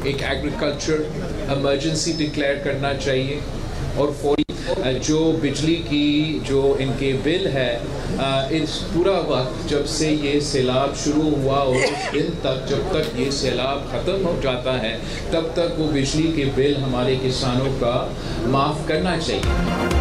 एक agriculture emergency declare करना चाहिए और फौरी जो बिजली की जो इनके बिल है इस पूरा वक्त जब से ये सैलाब शुरू हुआ और उस दिन तक जब तक ये सैलाब ख़त्म हो जाता है तब तक वो बिजली के बिल हमारे किसानों का माफ़ करना चाहिए।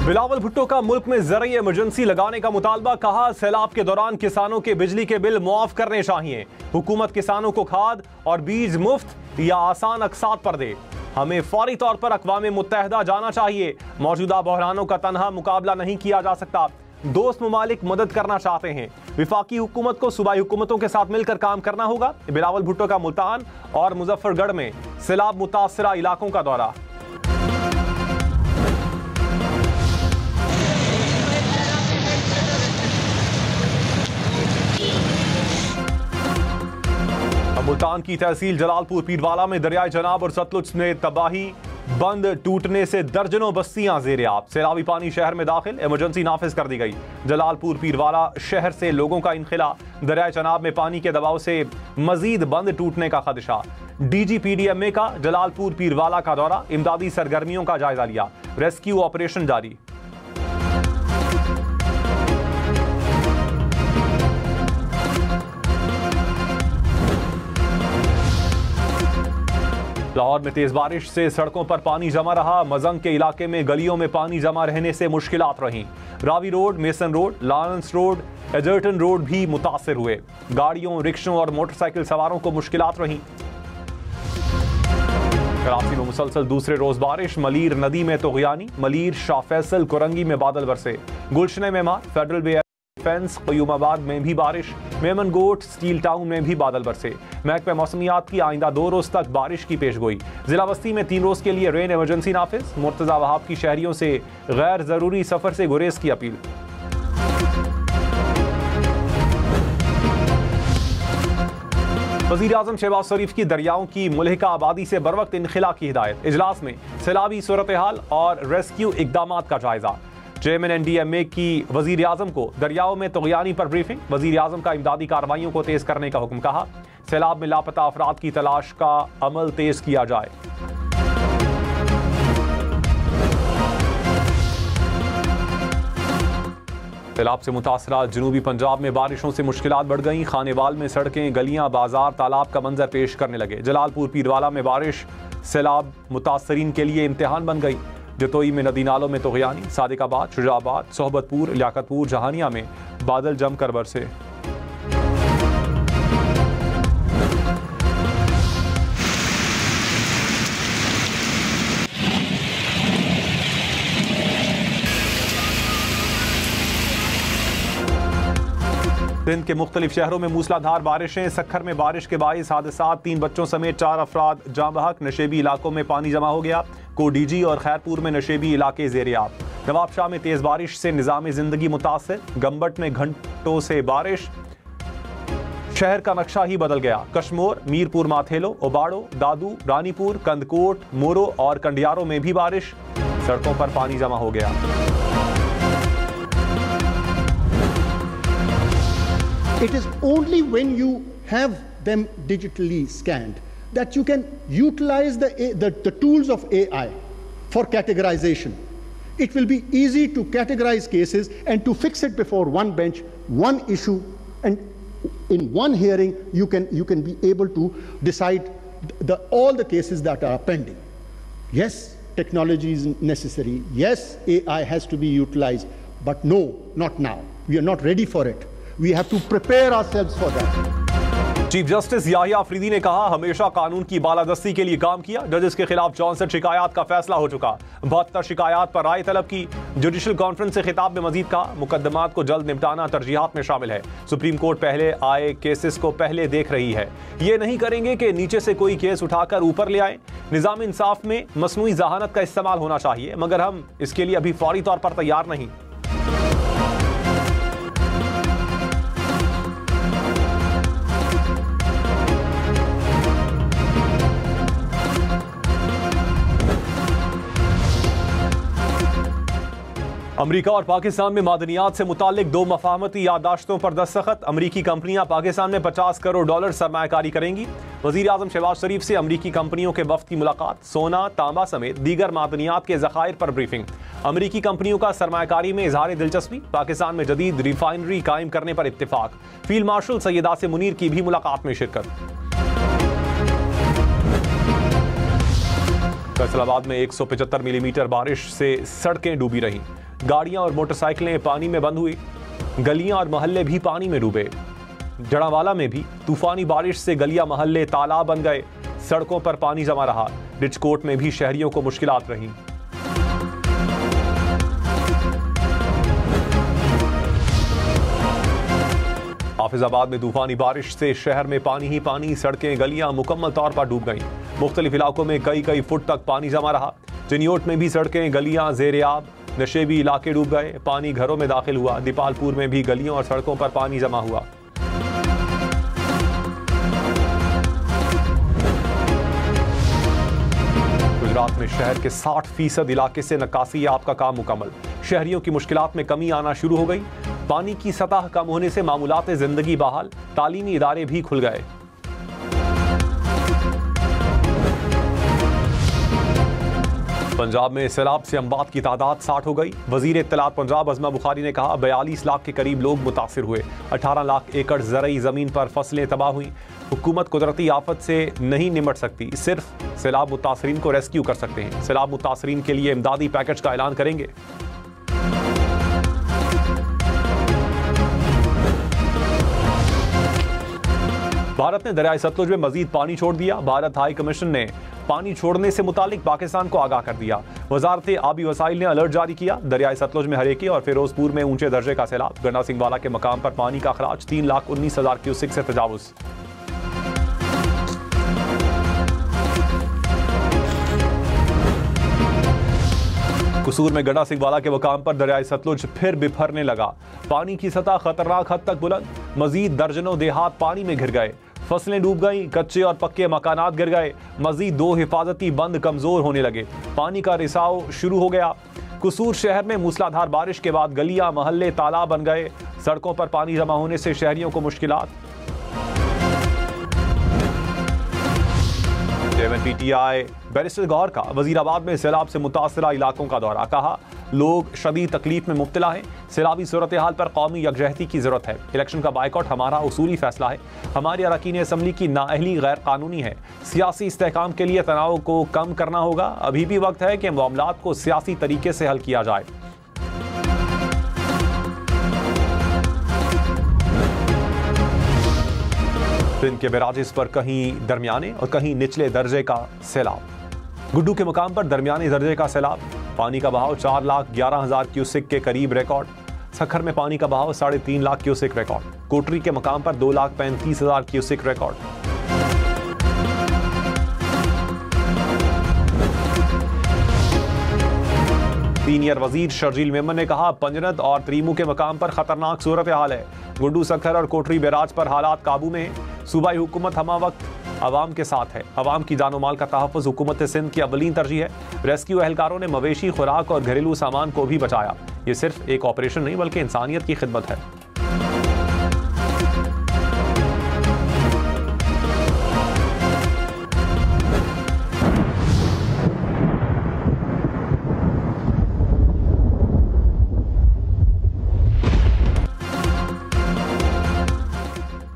बिलावल भुट्टो का मुल्क में ज़रूरी इमरजेंसी लगाने का मुतालबा, कहा सैलाब के दौरान किसानों के बिजली के बिल मुआफ करने चाहिए। हुकूमत किसानों को खाद और बीज मुफ्त या आसान अकसात पर दे। हमें फौरी तौर पर अक़वाम मुत्तहिदा जाना चाहिए। मौजूदा बहरानों का तनहा मुकाबला नहीं किया जा सकता। दोस्त ममालिक मदद करना चाहते हैं। विफाकी हुकूमत को सूबाई हुकूमतों के साथ मिलकर काम करना होगा। बिलावल भुट्टो का मुल्तान और मुजफ्फरगढ़ में सैलाब मुतासरा इलाकों का दौरा। मुल्तान की तहसील जलालपुर पीरवाला में दरियाए जनाब और सतलुज में तबाही, बंद टूटने से दर्जनों बस्तियां ज़ेरे आब। सैलाबी पानी शहर में दाखिल, इमरजेंसी नाफिज कर दी गई। जलालपुर पीरवाला शहर से लोगों का इनखिला, दरियाए जनाब में पानी के दबाव से मजीद बंद टूटने का खदशा। DGPDMA का जलालपुर पीरवाला का दौरा, इमदादी सरगर्मियों का जायजा लिया। रेस्क्यू ऑपरेशन जारी। लाहौर में तेज बारिश से सड़कों पर पानी जमा रहा। मजंग के इलाके में गलियों में पानी जमा रहने से मुश्किलात रहीं। Ravi road, Mason road, Lawrence road, Egerton road भी मुतासिर हुए। गाड़ियों, रिक्शों और मोटरसाइकिल सवारों को मुश्किलात रहीं। कराची में मुसलसल दूसरे रोज बारिश, मलीर नदी में तोगयानी, मलीर, शाह फैसल, कुरंगी में बादल बरसे। गुलशन में मार, फेडरल वे फेंस, क़यूमाबाद में भी बारिश, मेमन गोट, स्टील टाउन में भी बादल बरसे। महकमा मौसमियात की आइंदा 2 रोज तक बारिश की पेशगोई। जिला बस्ती में 3 रोज के लिए रेन इमरजेंसी नाफिज। मुर्तजा वहाब की शहरियों से गैर जरूरी सफर से गुरेज की अपील। वज़ीर-ए-आज़म शहबाज शरीफ की दरियाओं की मुल्हिका आबादी से बरवक्त इनखिला की हिदायत। इजलास में सैलाबी सूरत हाल और रेस्क्यू इकदामात का जायजा। चेयरमैन NDMA की वज़ीर-ए-आज़म को दरियाओं में तग़यानी पर ब्रीफिंग। वज़ीर-ए-आज़म का इमदादी कार्रवाइयों को तेज करने का हुक्म, कहा सैलाब में लापता अफराद की तलाश का अमल तेज किया जाए। सैलाब से मुतासरा जनूबी पंजाब में बारिशों से मुश्किलात बढ़ गईं। खानेवाल में सड़कें, गलियां, बाजार, तालाब का मंजर पेश करने लगे। जलालपुर पीरवाला में बारिश सैलाब मुतासरीन के लिए इम्तिहान बन गई। जतोई में नदी नालों में तोगयानी, सादिकाबाद, शुजाबाद, सोहबतपुर, लियाकतपुर, जहानिया में बादल जमकर बरसे। सिंध के मुख्तलिफ शहरों में मूसलाधार बारिशें। सखर में बारिश के बाइस हादसात, 3 बच्चों समेत 4 अफराद जाँ बहक। नशेबी इलाकों में पानी जमा हो गया। कोडीजी और खैरपुर में नशेबी इलाके ज़ेरे-आब। नवाबशाह में तेज बारिश से निज़ाम जिंदगी मुतासिर। गंबट में घंटों से बारिश, शहर का नक्शा ही बदल गया। कश्मोर, मीरपुर माथेलो, ओबाड़ो, दादू, रानीपुर, कंदकोट, मोरो और कंडियारों में भी बारिश। सड़कों पर पानी जमा हो गया। It is only when you have them digitally scanned that you can utilize the tools of AI for categorization. It will be easy to categorize cases and to fix it before one bench, one issue, and in one hearing you can be able to decide all the cases that are pending. Yes, technology is necessary. Yes, AI has to be utilized, but no, not now. We are not ready for it. We have to prepare ourselves for that. Chief justice Yahya Afridi ने कहा हमेशा कानून की बालादस्ती के लिए काम किया। जजेस के खिलाफ 64 शिकायत का फैसला हो चुका। 72 शिकायत पर राय तलब की। जुडिशल कॉन्फ्रेंस से खिताब में मजीद कहा मुकदमात को जल्द निपटाना तरजीहात में शामिल है। सुप्रीम कोर्ट पहले आए केसेस को पहले देख रही है। ये नहीं करेंगे कि नीचे से कोई केस उठाकर ऊपर ले आए। निज़ाम इंसाफ में मसनूई जहानत का इस्तेमाल होना चाहिए, मगर हम इसके लिए अभी फौरी तौर पर तैयार नहीं। अमेरिका और पाकिस्तान में मादनियात से मुतालिक 2 मफाहमती याददाश्तों पर दस्तखत। अमेरिकी कंपनियां पाकिस्तान में $50 करोड़ सरमायाकारी करेंगी। वज़ीर आज़म शहबाज शरीफ से अमेरिकी कंपनियों के वफ़द की मुलाकात। सोना, तांबा समेत दीगर मादनियात के ज़खायर पर ब्रीफिंग। अमेरिकी कंपनियों का सरमायाकारी में इजहार दिलचस्पी। पाकिस्तान में जदीद रिफाइनरी कायम करने पर इत्तेफाक। फील्ड मार्शल सैयद आसिम मुनीर की भी मुलाकात में शिरकत। फैसलाबाद में 175 मिलीमीटर बारिश से सड़कें डूबी रहीं। गाड़ियां और मोटरसाइकिलें पानी में बंद हुई। गलियां और मोहल्ले भी पानी में डूबे। जड़ावाला में भी तूफानी बारिश से गलियां मोहल्ले तालाब बन गए। सड़कों पर पानी जमा रहा। रिचकोट में भी शहरियों को मुश्किलात रहीं। हाफिजाबाद में तूफानी बारिश से शहर में पानी ही पानी। सड़कें गलियां मुकम्मल तौर पर डूब गईं। मुख्तलिफ इलाकों में कई फुट तक पानी जमा रहा। चिनियोट में भी सड़कें गलियां ज़ेर-ए-आब। नशेबी इलाके डूब गए। पानी घरों में दाखिल हुआ। दीपालपुर में भी गलियों और सड़कों पर पानी जमा हुआ। गुजरात में शहर के 60% इलाके से निकासी आब का काम मुकम्मल। शहरियों की मुश्किलात में कमी आना शुरू हो गई। पानी की सतह कम होने से मामूलात जिंदगी बहाल। तालीमी इदारे भी खुल गए। पंजाब में सैलाब से अम्बात की तादाद 60 हो गई। वजीर इत्तलात पंजाब अज़मा बुखारी ने कहा 42 लाख के करीब लोग मुतासिर हुए। 18 लाख एकड़ ज़रई ज़मीन पर फसलें तबाह हुई। हुकूमत कुदरती आफत से नहीं निमट सकती, सिर्फ सैलाब मुतासरीन को रेस्क्यू कर सकते हैं। सैलाब मुतासरीन के लिए इमदादी पैकेज का ऐलान करेंगे। भारत ने दरियाई सतलुज में मजीद पानी छोड़ दिया। भारत हाई कमीशन ने पानी छोड़ने से मुतालिक पाकिस्तान को आगाह कर दिया। वजारत आबी वसाइल ने अलर्ट जारी किया। दरियाई सतलुज में हरेकी और फिरोजपुर में ऊंचे दर्जे का सैलाब। गंडा सिंह वाला के मकाम पर पानी का अखराज। 3,19,000 क्यूसिक से तजावुज। कसूर में गंडा सिंह वाला के मकाम पर दरियाई सतलुज फिर बिफरने लगा। पानी की सतह खतरनाक हद तक बुलंद। मजीद दर्जनों देहात पानी में घिर गए। फसलें डूब गईं। कच्चे और पक्के मकानात गिर गए। मजीद 2 हिफाजती बंद कमजोर होने लगे। पानी का रिसाव शुरू हो गया। कसूर शहर में मूसलाधार बारिश के बाद गलियां मोहल्ले तालाब बन गए। सड़कों पर पानी जमा होने से शहरियों को मुश्किलात। पीटीआई बैरिस्टर गौहर का वजीराबाद में सैलाब से मुतासरा इलाकों का दौरा। कहा लोग शदीद तकलीफ में मुब्तला हैं। सैलाबी सूरत हाल पर कौमी यकजहती की जरूरत है। इलेक्शन का बाइकआउट हमारा उसूली फैसला है। हमारी अरकान असम्बली की नाअहली गैर कानूनी है। सियासी इस्तेहकाम के लिए तनाव को कम करना होगा। अभी भी वक्त है कि मामलात को सियासी तरीके से हल किया जाए। सिंध के बैराजेस पर कहीं दरमियाने और कहीं निचले दर्जे का सैलाब। गुड्डू के मकाम पर दरमियाने दर्जे का सैलाब। पानी का बहाव 4,11,000 क्यूसिक के करीब रिकॉर्ड। सखर में पानी का बहाव 3.5 लाख क्यूसिक रिकॉर्ड। कोटरी के मकाम पर 2,35,000 क्यूसिक रिकॉर्ड। सीनियर वजीर शर्जील मेमन ने कहा पंजनद और त्रीमू के मकाम पर खतरनाक सूरत हाल है। गुड्डू, सखर और कोटरी बैराज पर हालात काबू में हैं। सूबाई हुकूमत हमा वक्त अवाम के साथ है। अवाम की जानो माल का तहफ़्फ़ुज़ हुकूमत सिंध की अवलीन तरजीह है। रेस्क्यू एहलकारों ने मवेशी, खुराक और घरेलू सामान को भी बचाया। ये सिर्फ एक ऑपरेशन नहीं बल्कि इंसानियत की खिदमत है।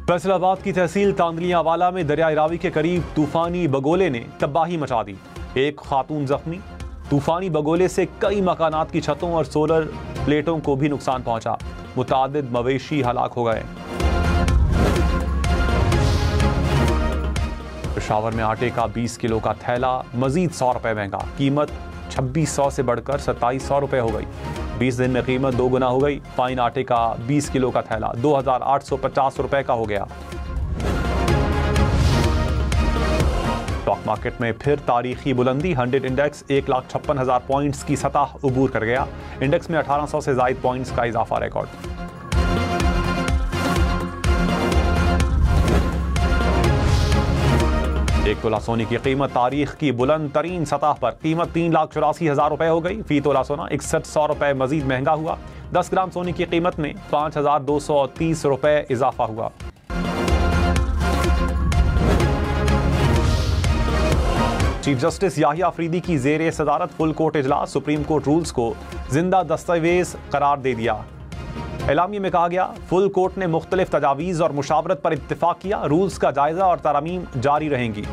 फैसलाबाद की तहसील तांदलियावाला में दरियाई रावी के करीब तूफानी बगोले ने तबाही मचा दी। एक खातून जख्मी। तूफानी बगोले से कई मकानात की छतों और सोलर प्लेटों को भी नुकसान पहुंचा। मुतादिद मवेशी हलाक हो गए। पेशावर में आटे का 20 किलो का थैला मजीद 100 रुपए महंगा। कीमत 2600 से बढ़कर 2700 रुपए हो गई। 20 दिन में कीमत 2 गुना हो गई। फाइन आटे का 20 किलो का थैला 2,850 रुपए का हो गया। स्टॉक मार्केट में फिर तारीखी बुलंदी। 100 इंडेक्स 1,56,000 पॉइंट्स की सतह उबूर कर गया। इंडेक्स में 1800 से ज़ायद पॉइंट्स का इजाफा रिकॉर्ड। एक तोला सोने की कीमत तारीख की बुलंद तरीन सतह पर, कीमत 3,84,000 रुपए हो गई। फी तोला सोना 6100 रुपए मजीद महंगा हुआ। 10 ग्राम सोने की कीमत में 5,230 रुपए इजाफा हुआ। चीफ जस्टिस याहिया अफरीदी की जेर सदारत फुल कोर्ट इजलास, सुप्रीम कोर्ट रूल्स को जिंदा दस्तावेज करार दे दिया। एलामिया में कहा गया, फुल कोर्ट ने मुख्तलिफ तजावीज़ और मुशावरत पर इत्तिफाक किया, रूल्स का जायजा और तरमीम जारी रहेंगी।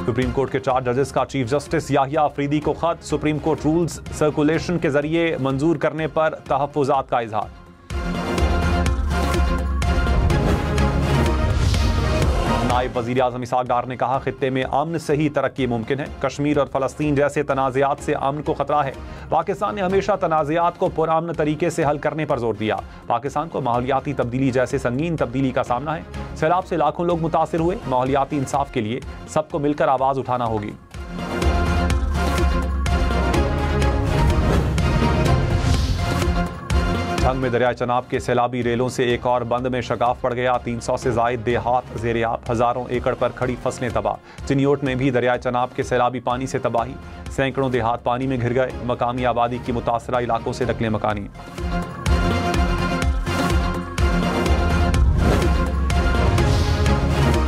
सुप्रीम कोर्ट के 4 जजेस का चीफ जस्टिस याहिया अफरीदी को खत, सुप्रीम कोर्ट रूल्स सर्कुलेशन के जरिए मंजूर करने पर तहफ्फुज़ात का इजहार। नायब वज़ीर आज़म इसहाक डार ने कहा, खित्ते में अमन से ही तरक्की मुमकिन है। कश्मीर और फ़लस्तीन जैसे तनाज़ात से अमन को खतरा है। पाकिस्तान ने हमेशा तनाज़ात को पुरअमन तरीके से हल करने पर जोर दिया। पाकिस्तान को माहौलियाती तब्दीली जैसे संगीन तब्दीली का सामना है। सैलाब से लाखों लोग मुतासिर हुए। माहौलियाती इंसाफ के लिए सबको मिलकर आवाज़ उठाना होगी। जंग में दरिया चनाब के सैलाबी रेलों से एक और बंद में शगाफ पड़ गया। 300 से जायद देहात ज़ेर-ए-आब, हज़ारों एकड़ पर खड़ी फसलें तबाह। चिनियोट में भी दरिया चनाब के सैलाबी पानी से तबाही, सैकड़ों देहात पानी में घिर गए। मकामी आबादी की मुतासरा इलाकों से नकले मकानी।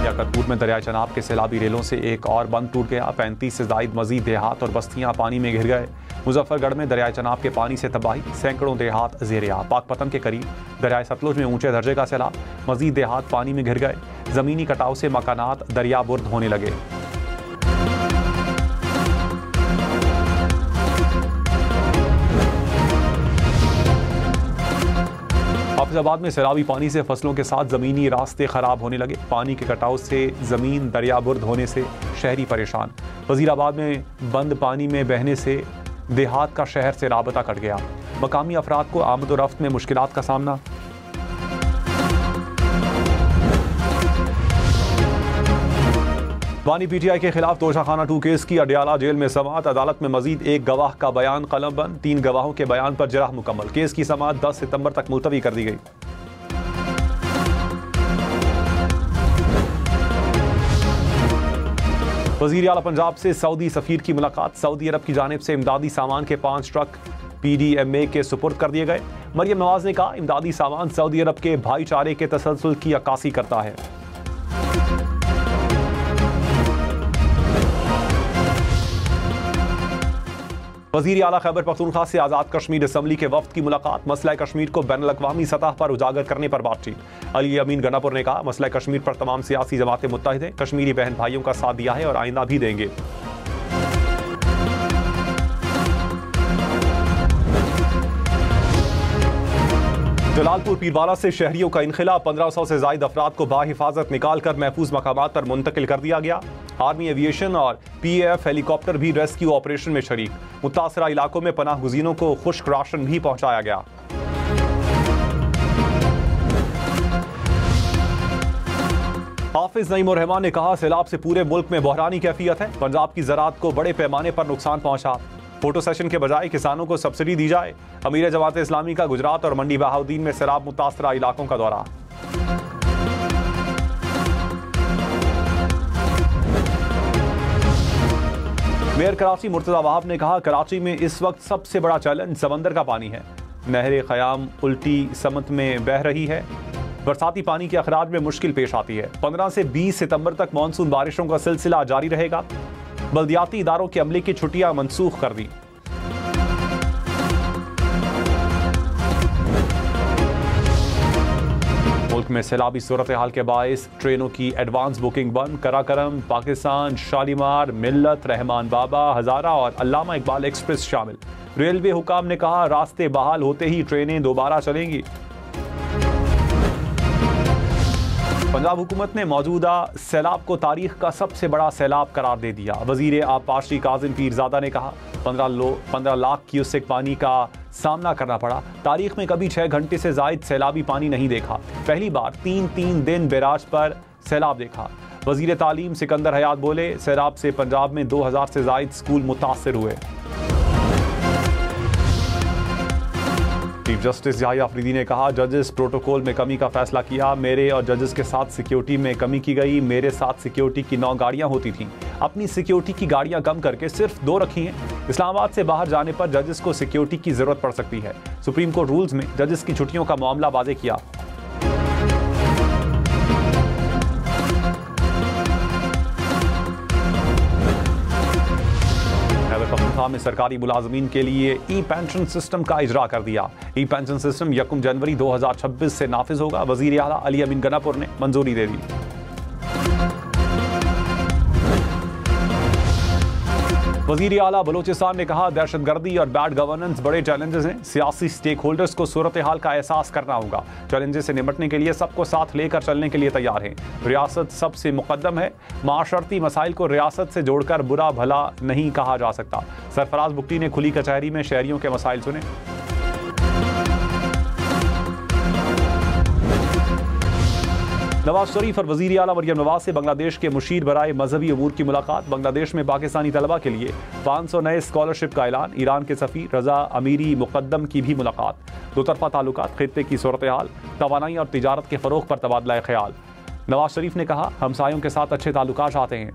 याकतपुर में दरिया चनाब के सैलाबी रेलों से एक और बंद टूट गया। 35 से जायद मजीद देहात और बस्तियां पानी में घिर गए। मुजफ्फरगढ़ में दरिया चनाब के पानी से तबाही, सैकड़ों देहात ज़ेर-ए-आब। पाकपतन के करीब दरिया सतलुज में ऊंचे दर्जे का सैलाब, मजीद देहात पानी में घिर गए। ज़मीनी कटाव से मकानात दरिया बुर्द होने लगे। हाफिजाबाद में सैलाबी पानी से फसलों के साथ ज़मीनी रास्ते ख़राब होने लगे। पानी के कटाव से ज़मीन दरिया बुर्द होने से शहरी परेशान। वज़ीराबाद में बंद पानी में बहने से देहात का शहर से राबता कट गया। मकामी अफराद को आमद और रफ्त में मुश्किलात का सामना। बानी पीटीआई के खिलाफ तोशाखाना 2 केस की अडियाला जेल में समाअत। अदालत में मजीद एक गवाह का बयान कलमबंद। 3 गवाहों के बयान पर जराह मुकम्मल। केस की समाअत 10 सितंबर तक मुलतवी कर दी गई। वज़ीर आला पंजाब से सऊदी सफ़ीर की मुलाकात। सऊदी अरब की जानिब से इमदादी सामान के 5 ट्रक PDMA के सुपुर्द कर दिए गए। मरियम नवाज ने कहा, इमदादी सामान सऊदी अरब के भाईचारे के तसलसल की अक्कासी करता है। वज़ीर आला खैबर पख्तूनख्वा से आज़ाद कश्मीर असम्बली के वफ्द की मुलाकात। मसला कश्मीर को बैनुल अक़वामी सतह पर उजागर करने पर बातचीत। अली अमीन गन्नापुर ने कहा, मसला कश्मीर पर तमाम सियासी जमातें मुत्तहिद हैं। कश्मीरी बहन भाइयों का साथ दिया है और आइंदा भी देंगे। जलालपुर पीरवाला से शहरियों का इनखिला। 1500 से जायद अफराद को बाहिफाजत निकाल कर महफूज मकामात पर मुंतकिल कर दिया गया। आर्मी एविएशन और PAF हेलीकॉप्टर भी रेस्क्यू ऑपरेशन में शरीक। मुतासरा इलाकों में पनाह गुज़ीनों को खुश्क राशन भी पहुंचाया गया। हाफिज नईम उर रहमान ने कहा, सैलाब से पूरे मुल्क में बहरानी कैफियत है। पंजाब की ज़राअत को बड़े पैमाने पर नुकसान पहुंचा। फोटो सेशन के बजाय किसानों को सब्सिडी दी जाए। अमीर जमात इस्लामी का गुजरात और मंडी बहाउद्दीन में सैलाब मुतासरा इलाकों का दौरा। मेयर कराची मुर्तज़ा वहाब ने कहा, कराची में इस वक्त सबसे बड़ा चैलेंज समंदर का पानी है। नहर ख़याम उल्टी समत में बह रही है। बरसाती पानी के अखराज में मुश्किल पेश आती है। 15 से 20 सितंबर तक मानसून बारिशों का सिलसिला जारी रहेगा। बल्दियाती इदारों के अमले की छुट्टियां मनसूख कर दी। मुल्क में सैलाबी सूरत हाल के बायस ट्रेनों की एडवांस बुकिंग बंद। कराकरम, पाकिस्तान, शालीमार, मिल्लत, रहमान बाबा, हजारा और अल्लामा इकबाल एक्सप्रेस शामिल। रेलवे हुकाम ने कहा, रास्ते बहाल होते ही ट्रेनें दोबारा चलेंगी। पंजाब हुकूमत ने मौजूदा सैलाब को तारीख का सबसे बड़ा सैलाब करार दे दिया। वजीर आबपाशी काजिम पीरजादा ने कहा, 15 लाख क्यूसेक पानी का सामना करना पड़ा। तारीख में कभी 6 घंटे से जायद सैलाबी पानी नहीं देखा। पहली बार 3 दिन बैराज पर सैलाब देखा। वजीर तालीम सिकंदर हयात बोले, सैलाब से पंजाब में 2000 से जायद स्कूल मुतासर हुए। चीफ जस्टिस याहिया अफरीदी ने कहा, जजेस प्रोटोकॉल में कमी का फैसला किया। मेरे और जजेस के साथ सिक्योरिटी में कमी की गई। मेरे साथ सिक्योरिटी की 9 गाड़ियां होती थीं, अपनी सिक्योरिटी की गाड़ियां कम करके सिर्फ 2 रखी हैं। इस्लामाबाद से बाहर जाने पर जजेस को सिक्योरिटी की जरूरत पड़ सकती है। सुप्रीम कोर्ट रूल्स में जजेस की छुट्टियों का मामला वाज़ेह किया। में सरकारी मुलाजमीन के लिए ई पेंशन सिस्टम का इजरा कर दिया। ई पेंशन सिस्टम 1 जनवरी 2026 से नाफिज होगा। वजीर आला अली अमीन गनापुर ने मंजूरी दे दी। वजीर आला बलोचिस्तान ने कहा, दहशतगर्दी और बैड गवर्नेंस बड़े चैलेंजेस हैं। सियासी स्टेक होल्डर्स को सूरत हाल का एहसास करना होगा। चैलेंजेस से निपटने के लिए सबको साथ लेकर चलने के लिए तैयार हैं। रियासत सबसे मुकद्दम है। माशरती मसाइल को रियासत से जोड़कर बुरा भला नहीं कहा जा सकता। सरफराज बुगटी ने खुली कचहरी में शहरियों के मसाइल सुने। नवाज शरीफ और वजीर आला मरियम नवाज से बांग्लादेश के मुशीर बराए मजहबी अमूर की मुलाकात। बांग्लादेश में पाकिस्तानी तलबा के लिए 500 नए स्कॉलरशिप का ऐलान। ईरान के सफीर रजा अमीरी मुकद्दम की भी मुलाकात। दोतरफा ताल्लुकात, खित्ते की सूरत हाल, तवानाई और तिजारत के फरोग पर तबादला ख्याल। नवाज शरीफ ने कहा, हमसायों के साथ अच्छे ताल्लुकात आते हैं।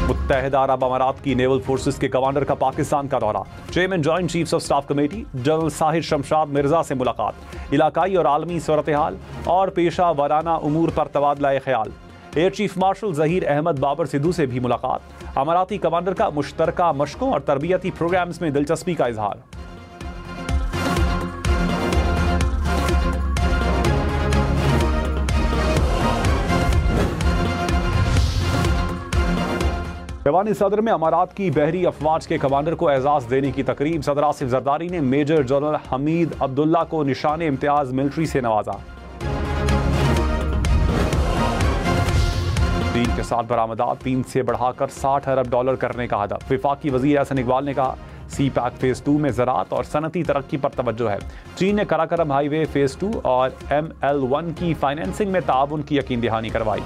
मुत्तहिदा अरब अमारात की नेवल फोर्सेस के कमांडर का पाकिस्तान का दौरा। Chairman joint chiefs of staff committee general Sahir Shamshad Mirza से मुलाकात। इलाकाई और आलमी सूरत हाल और पेशा वाराना उमूर पर तबादला ख्याल। Air chief marshal Zaheer Ahmed Babar Sidhu से भी मुलाकात। अमाराती कमांडर का मुश्तरका मशकों और तरबियती प्रोग्राम्स में दिलचस्पी का इजहार। ईवानी सदर में अमारात की बहरी अफवाज के कमांडर को एजाज देने की तकरीब। सदर आसिफ जरदारी ने मेजर जनरल हमीद अब्दुल्ला को निशान इम्तियाज मिलिट्री से नवाजा। चीन के साथ बरामदात 3 से बढ़ाकर $60 अरब करने का हदफ। वफाकी वजीर एहसन इकबाल ने कहा, सी पैक फेज 2 में ज़राअत और सनती तरक्की पर तवज्जो है। चीन ने कराकरम हाईवे फेज 2 और ML1 की फाइनेंसिंग में ताउन की यकीन दहानी करवाई।